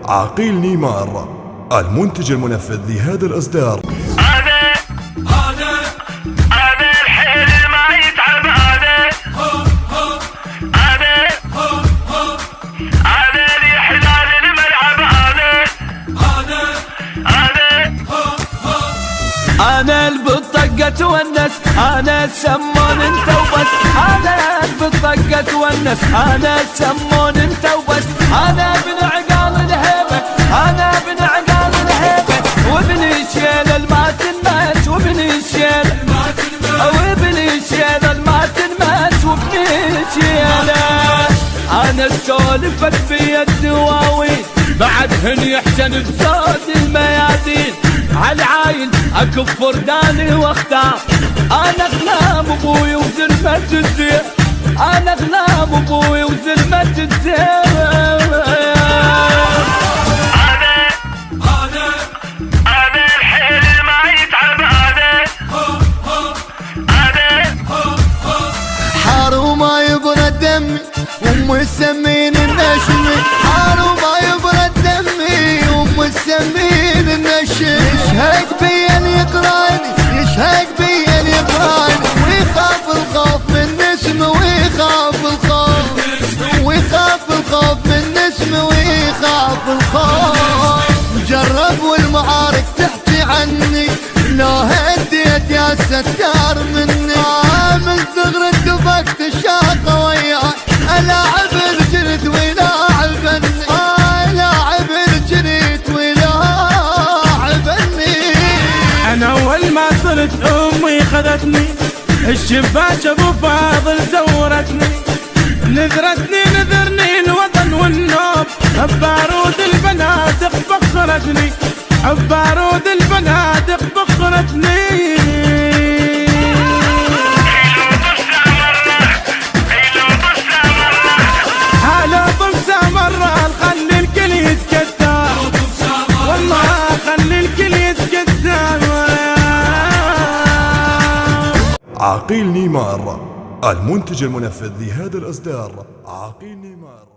عقيل نيمار، المنتج المنفذ لهذه الإصدار. هذا الحيل ما يتعب، هذا اللي حلال الملعب، انا البطاقة تونس، انا السمون انت وبس، انا البطاقة تونس، انا السمون انت وبس، انا ابن عقال الهيبة، انا ابن عقال الهيبة، وابن الشيل الما تنمس، وابن الشيل وابن الشيل الما تنمس، وابن الشيل. انا السولفك في الدواوين، بعدهن يحسن بصوت الميادين، عالعايل اكف فرداني واختار، انا غلام ابوي وزلمة الزين، انا غلام ابوي وزلمة الزين. هذا الحيل ما يتعب، حارو ما يبرد دمي ومسمين النشمي، حارو ما يبرد دمي ومسمين النشمي، يشهق بي يقراني، يشهق بي يقراني، ويخاف الخوف من نسمي، ويخاف الخوف، ويخاف الخوف من نسمي، ويخاف الخوف. جرب والمعارك تحكي عني، لو هديت يا ستار مني، من صغر اتفقت الشاقة وياك، ألاعب الجريت ويلاعبني، ألاعب الجريت ويلاعبني. أنا أول ما صرت أمي خذتني الشباك أبو فاضل زورتني، نذرني الوطن والنوم، ببارود البنادق فخرتني، ببارود البنادق فخرتني. هلا طمسة مرة خلي الكل يتكتر، والله خلي الكل يتكتر. عقيل نيمار، المنتج المنفذ لهذه الإصدار. عقيل نيمار.